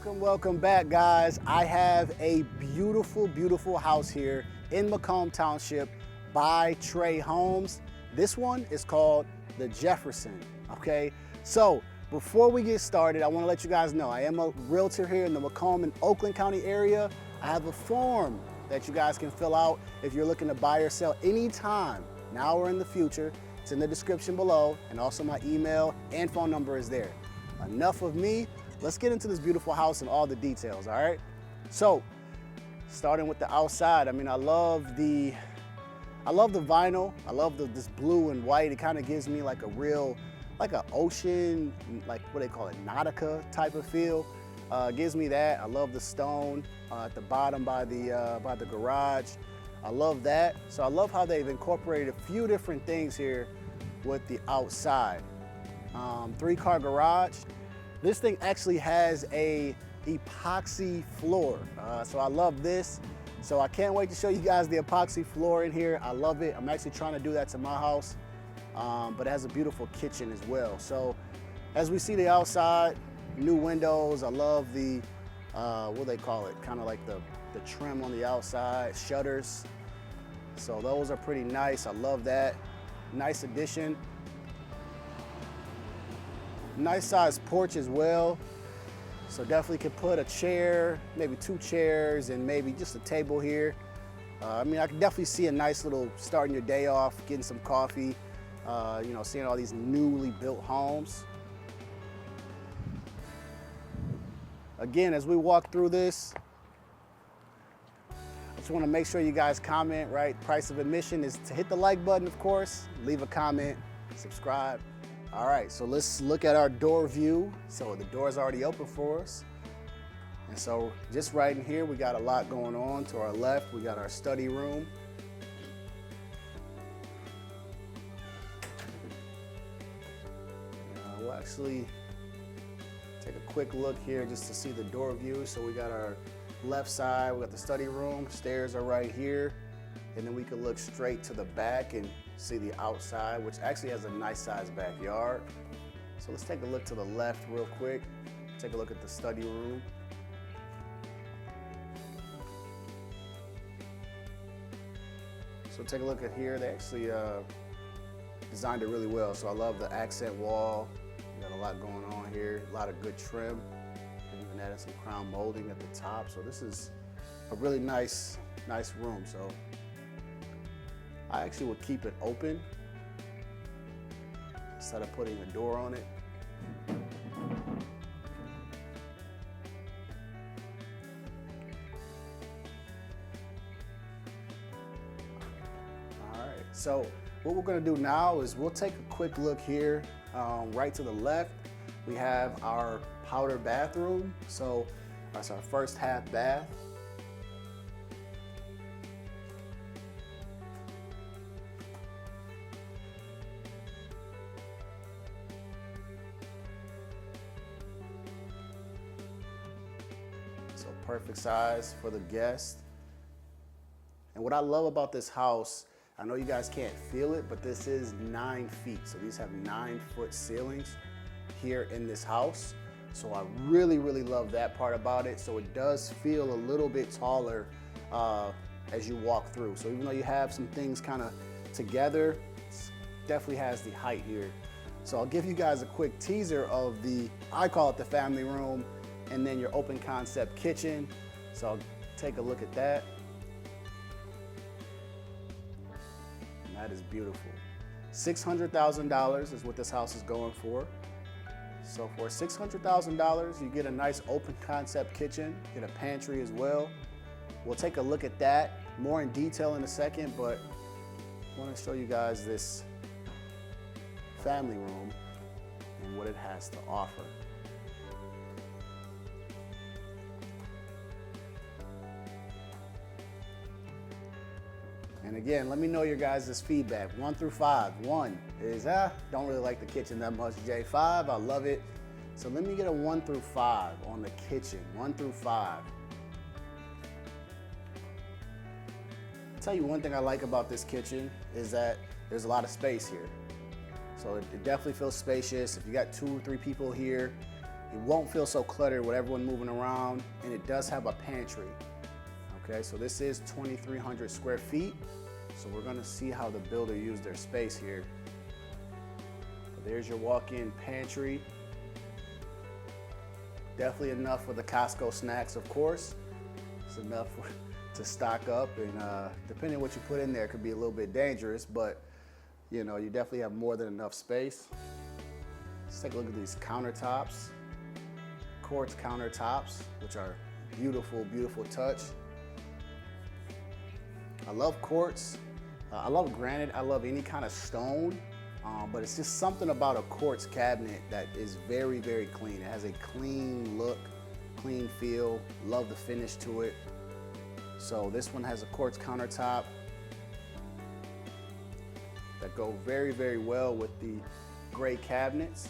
Welcome back, guys. I have a beautiful, beautiful house here in Macomb Township by Tre Homes. This one is called the Jefferson, okay? So before we get started, I wanna let you guys know I am a realtor here in the Macomb and Oakland County area. I have a form that you guys can fill out if you're looking to buy or sell anytime, now or in the future. It's in the description below, and also my email and phone number is there. Enough of me. Let's get into this beautiful house and all the details, all right? So, starting with the outside, I mean, I love the vinyl. I love this blue and white. It kind of gives me like a real, like an ocean, like what they call it, Nautica type of feel. Gives me that. I love the stone at the bottom by the garage. I love that. So I love how they've incorporated a few different things here with the outside. 3-car garage. This thing actually has a epoxy floor, so I love this. So I can't wait to show you guys the epoxy floor in here. I love it. I'm actually trying to do that to my house, but it has a beautiful kitchen as well. So as we see the outside, new windows. I love the, what do they call it? Kind of like the trim on the outside, shutters. So those are pretty nice. I love that. Nice addition. Nice sized porch as well. So definitely could put a chair, maybe 2 chairs, and maybe just a table here. I mean, I can definitely see a nice little starting your day off, getting some coffee, you know, seeing all these newly built homes. Again, as we walk through this, I just want to make sure you guys comment, right? Price of admission is to hit the like button, of course, leave a comment, subscribe. All right, so let's look at our door view. So the door's already open for us. And so just right in here, we got a lot going on. To our left, we got our study room. We'll actually take a quick look here just to see the door view. So we got our left side, we got the study room, stairs are right here. And then we can look straight to the back and see the outside, which actually has a nice sized backyard. So let's take a look to the left real quick. Take a look at the study room. So take a look at here. They actually designed it really well. So I love the accent wall. We got a lot going on here, a lot of good trim. And even added some crown molding at the top. So this is a really nice room. So I actually would keep it open instead of putting a door on it. All right, so what we're gonna do now is we'll take a quick look here. Right to the left, we have our powder bathroom. So that's our first half bath. So perfect size for the guest. And what I love about this house, I know you guys can't feel it, but this is 9 feet. So these have 9-foot ceilings here in this house. So I really, really love that part about it. So it does feel a little bit taller as you walk through. So even though you have some things kind of together, it definitely has the height here. So I'll give you guys a quick teaser of I call it the family room, and then your open concept kitchen. So I'll take a look at that. And that is beautiful. $600,000 is what this house is going for. So for $600,000, you get a nice open concept kitchen, get a pantry as well. We'll take a look at that more in detail in a second, but I want to show you guys this family room and what it has to offer. And again, let me know your guys' feedback, 1 through 5. 1 is, don't really like the kitchen that much, Jay. 5, I love it. So let me get a 1 through 5 on the kitchen, 1 through 5. I'll tell you one thing I like about this kitchen is that there's a lot of space here. So it definitely feels spacious. If you got 2 or 3 people here, It won't feel so cluttered with everyone moving around, and it does have a pantry. Okay, so this is 2,300 square feet. So we're gonna see how the builder used their space here. There's your walk-in pantry. Definitely enough for the Costco snacks, of course. It's enough to stock up, and depending on what you put in there, it could be a little bit dangerous, but you know, you definitely have more than enough space. Let's take a look at these countertops. Quartz countertops, which are beautiful, beautiful touch. I love quartz. I love granite. I love any kind of stone, but it's just something about a quartz cabinet that is very, very clean. It has a clean look, clean feel. Love the finish to it. So this one has a quartz countertop that go very, very well with the gray cabinets.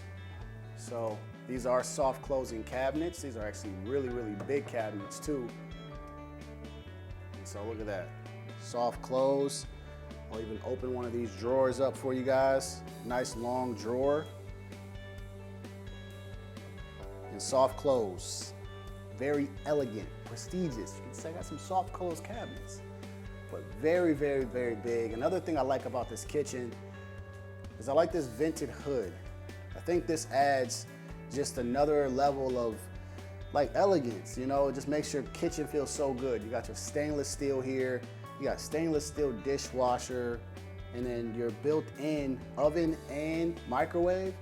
So these are soft closing cabinets. These are actually really, really big cabinets too. And so look at that, soft close. I'll even open one of these drawers up for you guys. Nice long drawer. And soft close. Very elegant, prestigious. You can say I got some soft close cabinets. But very, very, very big. Another thing I like about this kitchen is I like this vented hood. I think this adds just another level of like elegance, you know, it just makes your kitchen feel so good. You got your stainless steel here, you got stainless steel dishwasher, and then your built-in oven and microwave.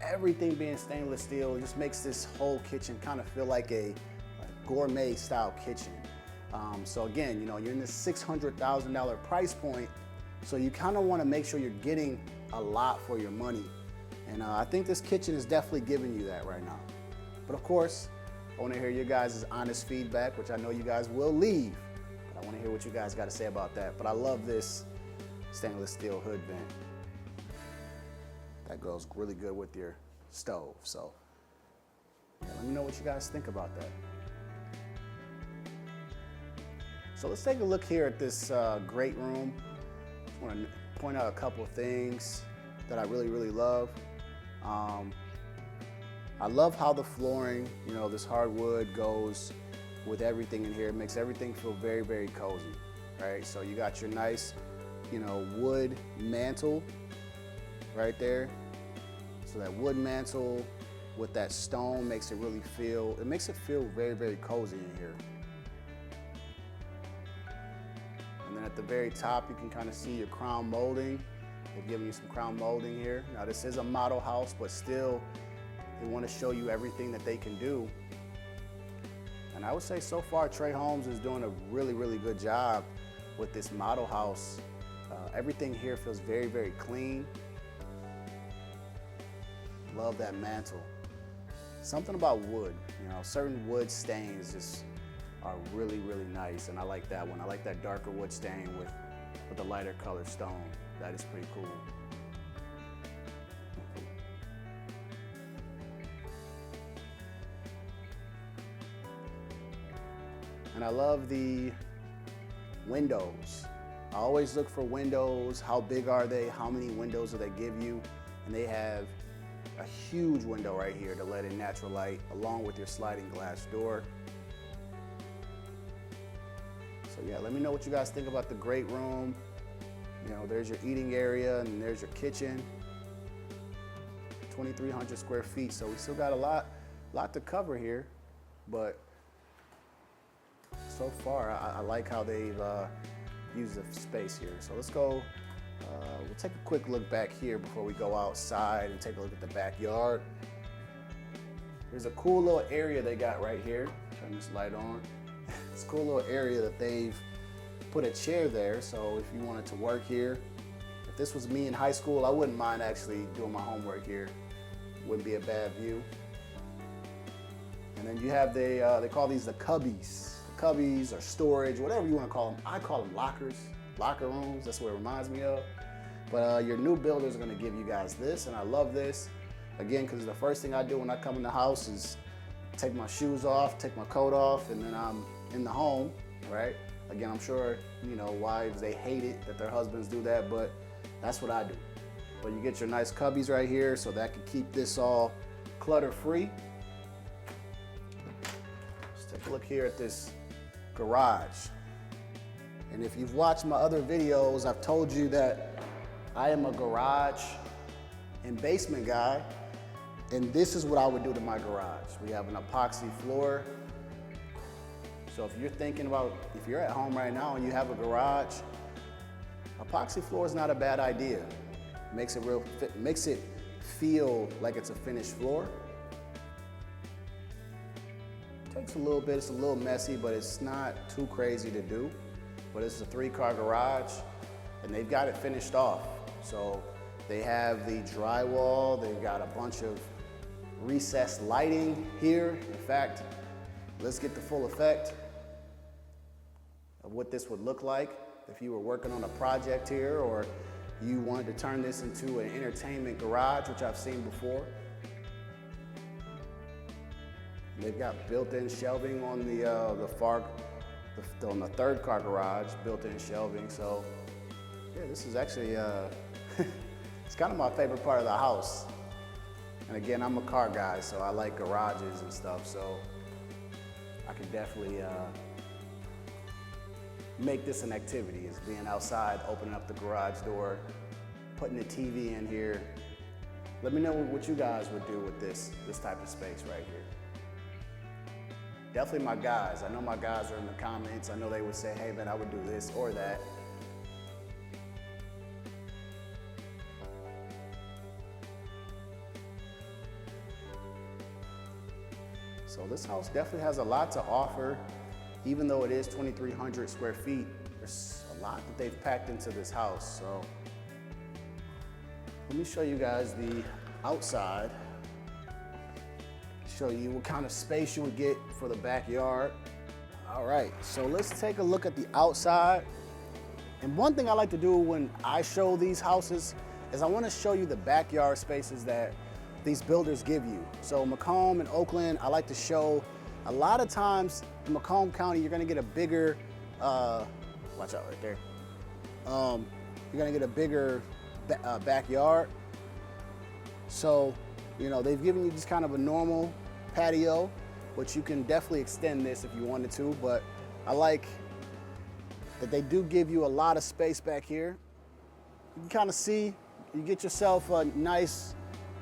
Everything being stainless steel just makes this whole kitchen kind of feel like a gourmet style kitchen. So again, you know, you're in this $600,000 price point, so you kind of want to make sure you're getting a lot for your money. And I think this kitchen is definitely giving you that right now. But of course, I want to hear your guys' honest feedback, which I know you guys will leave. But I want to hear what you guys got to say about that. But I love this stainless steel hood vent. That goes really good with your stove. So yeah, let me know what you guys think about that. So let's take a look here at this great room. Just want to point out a couple of things that I really, really love. I love how the flooring, you know, this hardwood goes with everything in here. It makes everything feel very, very cozy, right? So you got your nice, you know, wood mantle right there. So that wood mantle with that stone makes it really feel, it makes it feel very, very cozy in here. And then at the very top, you can kind of see your crown molding. They're giving you some crown molding here. Now this is a model house, but still they want to show you everything that they can do. And I would say so far Tre Homes is doing a really, really good job with this model house. Everything here feels very, very clean. Love that mantle. Something about wood, you know, certain wood stains just are really, really nice. And I like that one. I like that darker wood stain with the lighter color stone. That is pretty cool. And I love the windows. I always look for windows. How big are they? How many windows do they give you? And they have a huge window right here to let in natural light, along with your sliding glass door. So yeah, let me know what you guys think about the great room. You know, there's your eating area and there's your kitchen. 2,300 square feet, so we still got a lot to cover here, but so far I like how they've used the space here. So let's go, we'll take a quick look back here before we go outside and take a look at the backyard. There's a cool little area they got right here. Turn this light on. It's a cool little area that they've put a chair there, so if you wanted to work here, if this was me in high school, I wouldn't mind actually doing my homework here. Wouldn't be a bad view. And then you have they call these the cubbies. Cubbies or storage, whatever you want to call them. I call them lockers, locker rooms. That's what it reminds me of. But your new builders are going to give you guys this, and I love this. Again, because the first thing I do when I come in the house is take my shoes off, take my coat off, and then I'm in the home, right? Again, I'm sure, you know, wives, they hate it that their husbands do that, but that's what I do. But you get your nice cubbies right here, so that can keep this all clutter-free. look here at this garage. And if you've watched my other videos, I've told you that I am a garage and basement guy, and this is what I would do to my garage. We have an epoxy floor. So if you're thinking about, if you're at home right now and you have a garage, epoxy floor is not a bad idea. Makes it feel like it's a finished floor. Takes a little bit, it's a little messy, but it's not too crazy to do. But it's a 3-car garage, and they've got it finished off. So they have the drywall, they've got a bunch of recessed lighting here. In fact, let's get the full effect of what this would look like if you were working on a project here, or you wanted to turn this into an entertainment garage, which I've seen before. They've got built-in shelving on on the 3rd-car garage, built-in shelving. So yeah, this is actually, it's kind of my favorite part of the house. And again, I'm a car guy, so I like garages and stuff. So I can definitely make this an activity, is being outside, opening up the garage door, putting the TV in here. Let me know what you guys would do with this type of space right here. Definitely my guys. I know my guys are in the comments. I know they would say, hey man, I would do this or that. So this house definitely has a lot to offer. Even though it is 2,300 square feet, there's a lot that they've packed into this house. So let me show you guys the outside. Show you what kind of space you would get for the backyard. All right, so let's take a look at the outside. And one thing I like to do when I show these houses is I want to show you the backyard spaces that these builders give you. So Macomb and Oakland, I like to show, a lot of times in Macomb County, you're gonna get a bigger, watch out right there. You're gonna get a bigger backyard. So, you know, they've given you just kind of a normal patio, but you can definitely extend this if you wanted to. But I like that they do give you a lot of space back here. You can kind of see, you get yourself a nice,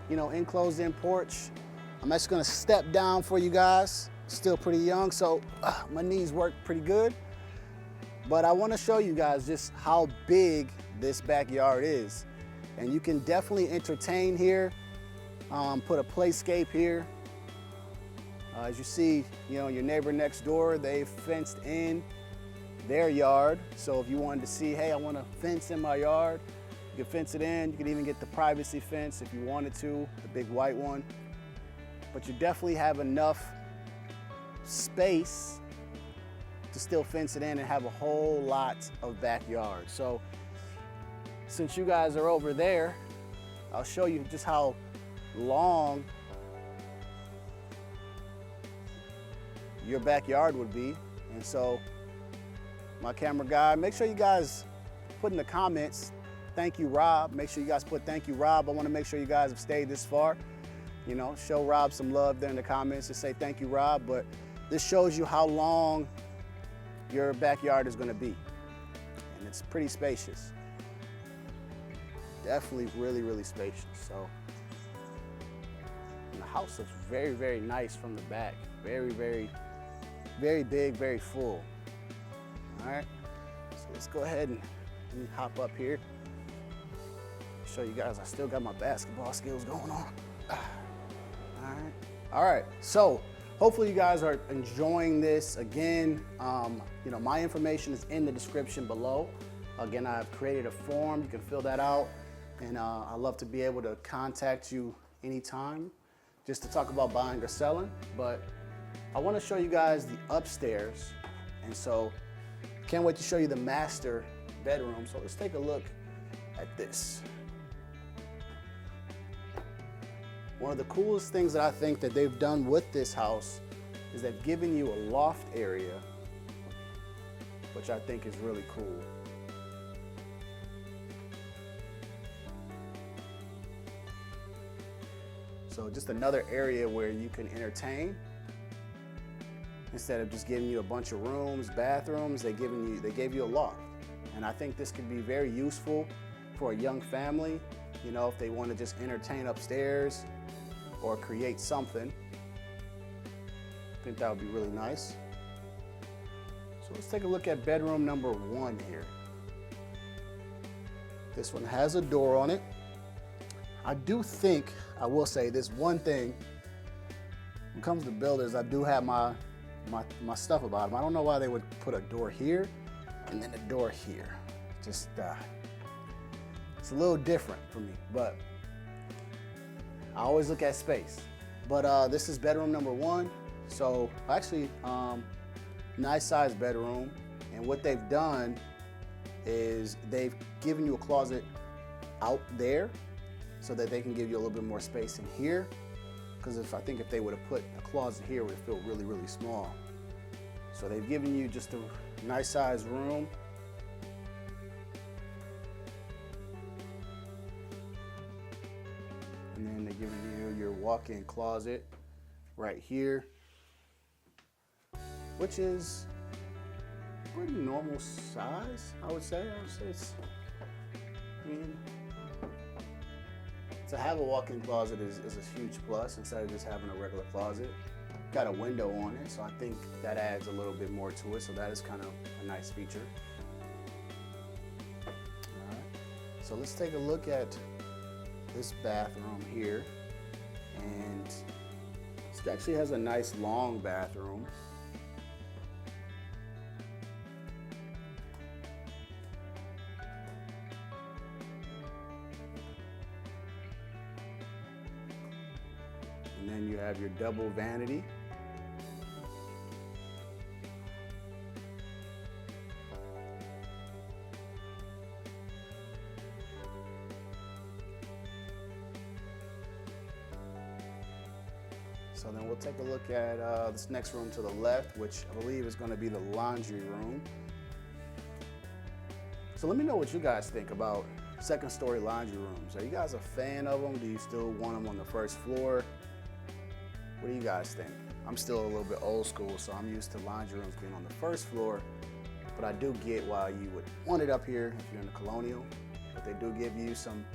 you know, enclosed in porch. I'm just gonna step down for you guys. Still pretty young, so my knees work pretty good. But I wanna show you guys just how big this backyard is. And you can definitely entertain here. Put a playscape here. As you see, you know, your neighbor next door, they've fenced in their yard. So if you wanted to see, hey, I want to fence in my yard, you can fence it in. You can even get the privacy fence if you wanted to, the big white one. But you definitely have enough space to still fence it in and have a whole lot of backyard. So since you guys are over there, I'll show you just how long your backyard would be. And so my camera guy, make sure you guys put in the comments, thank you, Rob. Make sure you guys put thank you, Rob. I want to make sure you guys have stayed this far. You know, show Rob some love there in the comments to say thank you, Rob. But this shows you how long your backyard is going to be. And it's pretty spacious. Definitely really, really spacious. So, and the house looks very, very nice from the back. Very, very, very big, very full. All right, so let's go ahead and let me hop up here. Show you guys I still got my basketball skills going on. All right, so hopefully you guys are enjoying this. Again, you know, my information is in the description below. Again, I've created a form, you can fill that out. And I'd love to be able to contact you anytime just to talk about buying or selling. But I want to show you guys the upstairs. And so can't wait to show you the master bedroom. So let's take a look at this. One of the coolest things that I think that they've done with this house is they've given you a loft area, which I think is really cool. So just another area where you can entertain. Instead of just giving you a bunch of rooms, bathrooms, they gave you a loft. And I think this could be very useful for a young family, you know, if they want to just entertain upstairs or create something. I think that would be really nice. So let's take a look at bedroom number 1 here. This one has a door on it. I do think, I will say this one thing, when it comes to builders, I do have my stuff about them. I don't know why they would put a door here and then a door here. Just, it's a little different for me, but I always look at space. But this is bedroom number 1. So actually, nice sized bedroom. And what they've done is they've given you a closet out there so that they can give you a little bit more space in here. Because I think if they would have put a closet here, it would feel really, really small. So they've given you just a nice sized room. And then they're giving you your walk-in closet right here, which is pretty normal size, I would say. To have a walk-in closet is a huge plus instead of just having a regular closet. Got a window on it, so I think that adds a little bit more to it, so that is kind of a nice feature. All right, so let's take a look at this bathroom here, and it actually has a nice long bathroom. And then you have your double vanity. So then we'll take a look at this next room to the left, which I believe is going to be the laundry room. So let me know what you guys think about second story laundry rooms. Are you guys a fan of them? Do you still want them on the first floor? What do you guys think? I'm still a little bit old school, so I'm used to laundry rooms being on the first floor, but I do get why you would want it up here if you're in the colonial. But they do give you some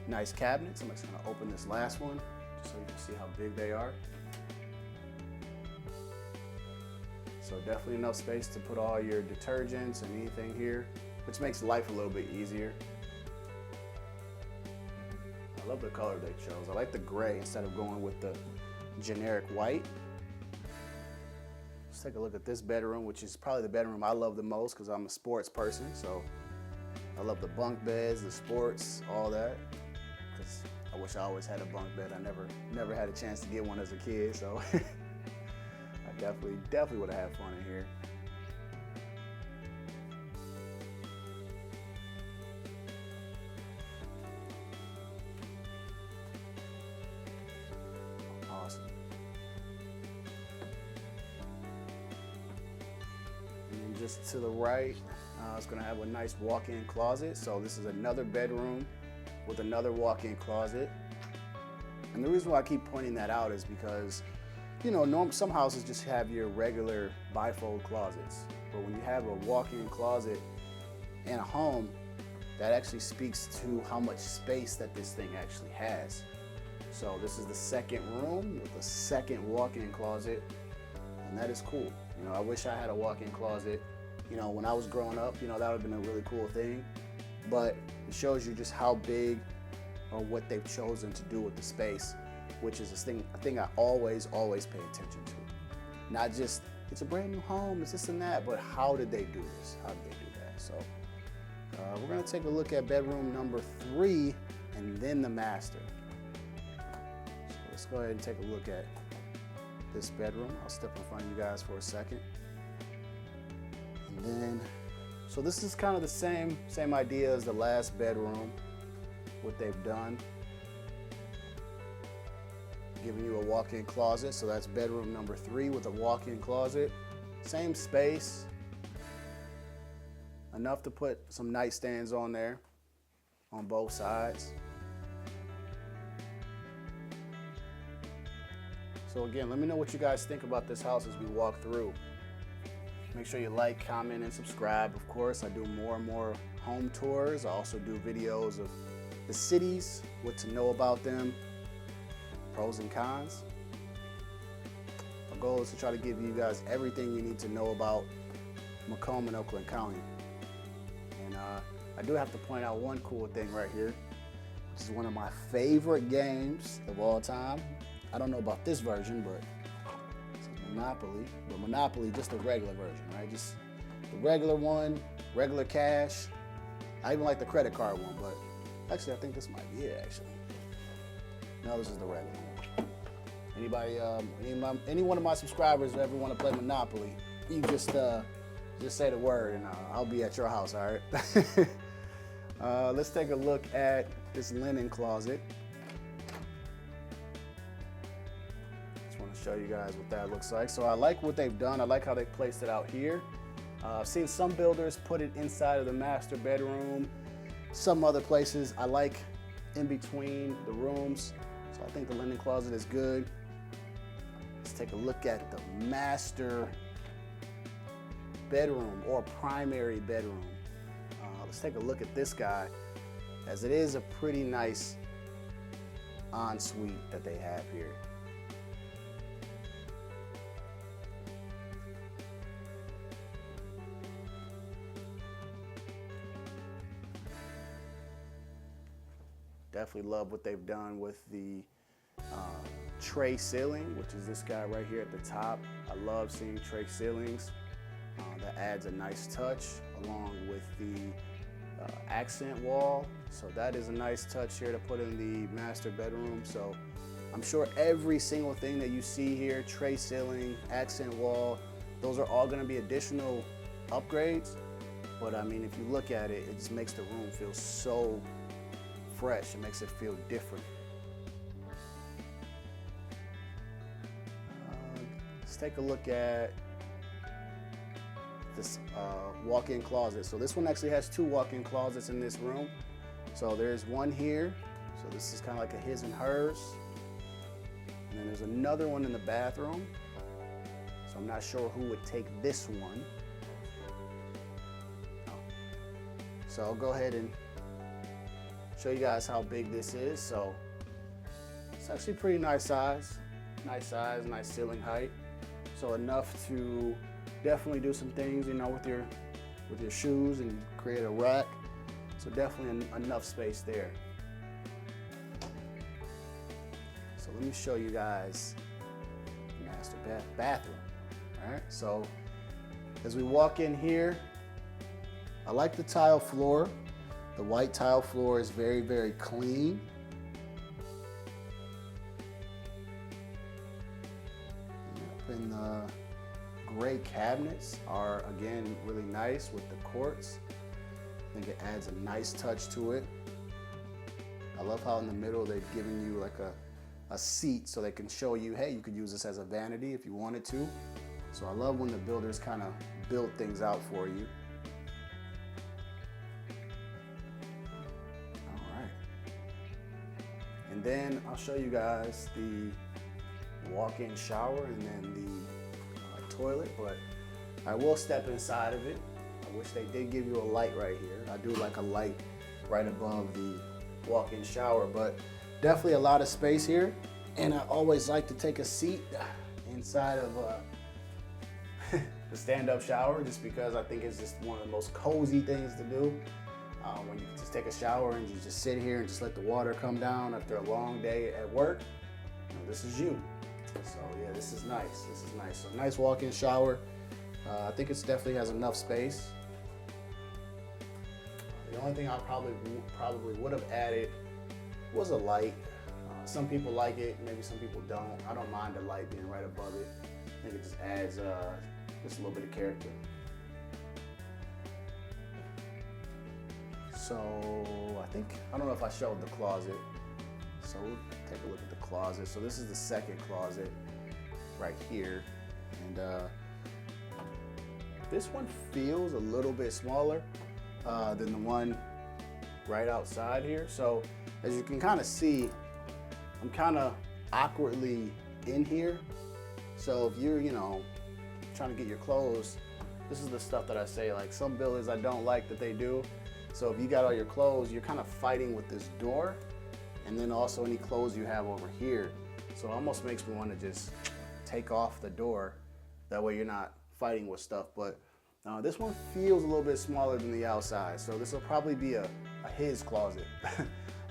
nice cabinets. I'm just gonna open this last one just so you can see how big they are. So definitely enough space to put all your detergents and anything here, which makes life a little bit easier. I love the color they chose. I like the gray instead of going with the generic white. Let's take a look at this bedroom, which is probably the bedroom I love the most because I'm a sports person. So I love the bunk beds, the sports, all that. Because I wish I always had a bunk bed. I never had a chance to get one as a kid, so I definitely would have had fun in here. Awesome. And then just to the right, it's going to have a nice walk-in closet. So this is another bedroom with another walk-in closet. And the reason why I keep pointing that out is because, you know, some houses just have your regular bifold closets. But when you have a walk-in closet in a home, that actually speaks to how much space that this thing actually has. So this is the second room with a second walk-in closet, and that is cool. You know, I wish I had a walk-in closet, you know, when I was growing up. You know, that would have been a really cool thing. But it shows you just how big or what they've chosen to do with the space, which is a thing I always pay attention to. Not just, it's a brand new home, it's this and that, but how did they do this? How did they do that? So we're gonna take a look at bedroom number 3 and then the master. So let's go ahead and take a look at this bedroom. I'll step in front of you guys for a second. And then, so this is kind of the same idea as the last bedroom, what they've done. Giving you a walk-in closet, so that's bedroom number 3 with a walk-in closet. Same space, enough to put some nightstands on there on both sides. So again, let me know what you guys think about this house as we walk through. Make sure you like, comment, and subscribe. Of course, I do more and more home tours. I also do videos of the cities, what to know about them, pros and cons. My goal is to try to give you guys everything you need to know about Macomb and Oakland County. And I do have to point out one cool thing right here. This is one of my favorite games of all time. I don't know about this version, but it's Monopoly. But Monopoly, just the regular version, right? Just the regular one, regular cash. I even like the credit card one, but actually I think this might be it, actually. No, this is the regular one. Anybody, any one of my subscribers who ever want to play Monopoly, you just say the word and I'll be at your house, all right? Let's take a look at this linen closet. Just want to show you guys what that looks like. So I like what they've done. I like how they placed it out here. I've seen some builders put it inside of the master bedroom. Some other places I like in between the rooms. So I think the linen closet is good. Let's take a look at the master bedroom or primary bedroom. Let's take a look at this guy, as it is a pretty nice ensuite that they have here. Definitely love what they've done with the tray ceiling, which is this guy right here at the top. I love seeing tray ceilings. That adds a nice touch along with the accent wall. So that is a nice touch here to put in the master bedroom. So I'm sure every single thing that you see here, tray ceiling, accent wall, those are all going to be additional upgrades. But I mean, if you look at it, it just makes the room feel so fresh. It makes it feel different. Let's take a look at this walk-in closet. So this one actually has two walk-in closets in this room. So there's one here. So this is kind of like a his and hers. And then there's another one in the bathroom. So I'm not sure who would take this one. So I'll go ahead and show you guys how big this is. So it's actually pretty nice size, nice ceiling height. So enough to definitely do some things, you know, with your shoes and create a rack. So definitely enough space there. So let me show you guys the master bathroom. All right. So as we walk in here, I like the tile floor. The white tile floor is very, very clean. And the gray cabinets are, again, really nice with the quartz. I think it adds a nice touch to it. I love how in the middle they've given you like a seat so they can show you, hey, you could use this as a vanity if you wanted to. So I love when the builders kind of build things out for you. All right. And then I'll show you guys the walk-in shower and then the toilet, but I will step inside of it. I wish they did give you a light right here. I do like a light right above the walk-in shower, but definitely a lot of space here. And I always like to take a seat inside of the stand-up shower just because I think it's just one of the most cozy things to do. When you can just take a shower and you just sit here and just let the water come down after a long day at work. You know, this is you. So yeah, this is nice. This is nice. So nice walk-in shower. I think it definitely has enough space. The only thing I probably would have added was a light. Some people like it, maybe some people don't. I don't mind the light being right above it. I think it just adds just a little bit of character. So I don't know if I showed the closet. So we'll take a look at the closet. So this is the second closet right here. And this one feels a little bit smaller than the one right outside here. So as you can kind of see, I'm kind of awkwardly in here. So if you're, trying to get your clothes This is the stuff that I say, like some builders I don't like that they do. So if you got all your clothes, you're kind of fighting with this door, and then also any clothes you have over here. So it almost makes me want to just take off the door. That way you're not fighting with stuff. But this one feels a little bit smaller than the outside. So this will probably be a his closet.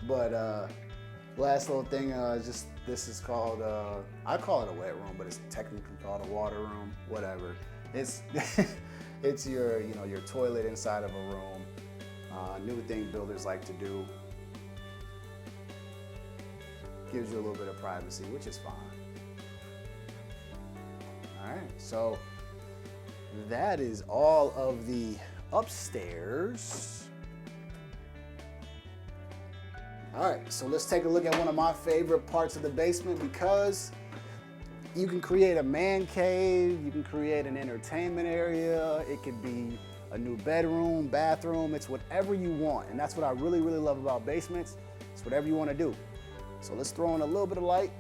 But last little thing, this is called, I call it a wet room, but it's technically called a water room, whatever. It's, it's your toilet inside of a room. New thing builders like to do. Gives you a little bit of privacy, which is fine. All right, so that is all of the upstairs. All right, so let's take a look at one of my favorite parts of the basement, because you can create a man cave, you can create an entertainment area, it could be a new bedroom, bathroom, it's whatever you want. And that's what I really, really love about basements. It's whatever you want to do. So let's throw in a little bit of light.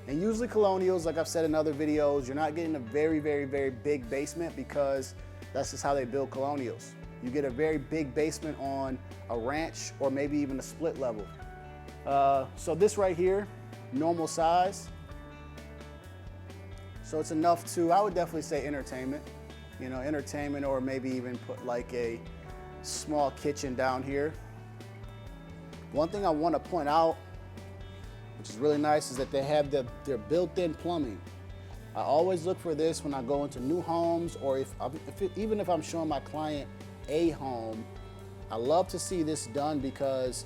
And usually colonials, like I've said in other videos, you're not getting a very, very, very big basement, because that's just how they build colonials. You get a very big basement on a ranch or maybe even a split level. So this right here, normal size. So it's enough to, I would definitely say entertainment. Entertainment, or maybe even put like a small kitchen down here. One thing I want to point out, which is really nice, is that they have their built-in plumbing. I always look for this when I go into new homes, or even if I'm showing my client a home, I love to see this done, because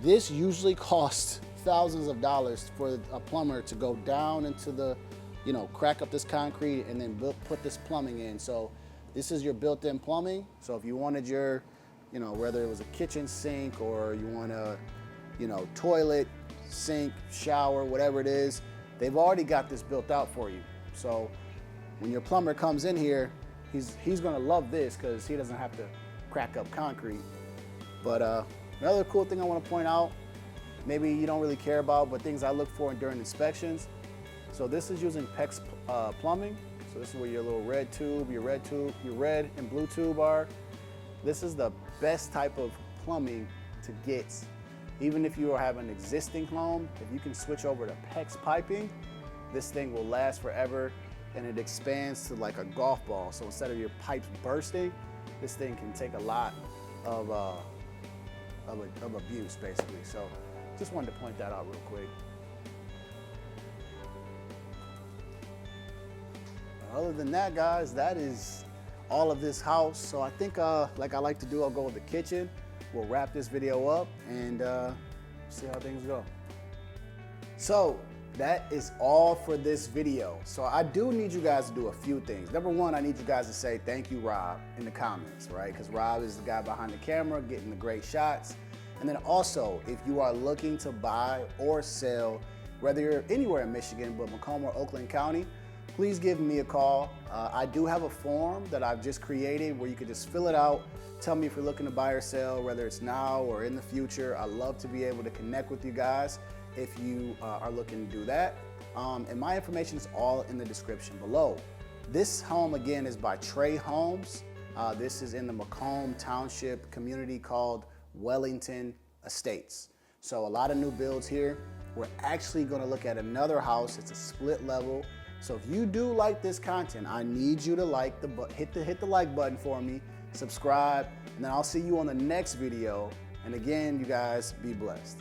this usually costs thousands of dollars for a plumber to go down into the, crack up this concrete and then put this plumbing in. So this is your built-in plumbing. So if you wanted your, whether it was a kitchen sink, or you want a, toilet, sink, shower, whatever it is, they've already got this built out for you. So when your plumber comes in here, he's gonna love this, because he doesn't have to crack up concrete. But another cool thing I want to point out, maybe you don't really care about, but things I look for during inspections. So this is using PEX plumbing. So this is where your little red and blue tube are. This is the best type of plumbing to get. Even if you have an existing home, if you can switch over to PEX piping, this thing will last forever, and it expands to like a golf ball. So instead of your pipes bursting, this thing can take a lot of abuse, basically. So just wanted to point that out real quick. Other than that, guys, that is all of this house. So I think, like I like to do, I'll go with the kitchen. We'll wrap this video up and see how things go. So that is all for this video. So I do need you guys to do a few things. Number one, I need you guys to say thank you, Rob, in the comments, right? Because Rob is the guy behind the camera getting the great shots. And then also, if you are looking to buy or sell, whether you're anywhere in Michigan, but Macomb or Oakland County, please give me a call. I do have a form that I've just created where you can just fill it out. Tell me if you're looking to buy or sell, whether it's now or in the future. I love to be able to connect with you guys if you are looking to do that. And my information is all in the description below. This home, again, is by Tre Homes. This is in the Macomb Township community called Wellington Estates. So a lot of new builds here. We're actually gonna look at another house. It's a split level. So if you do like this content, I need you to hit the like button for me, subscribe, and then I'll see you on the next video. And again, you guys, be blessed.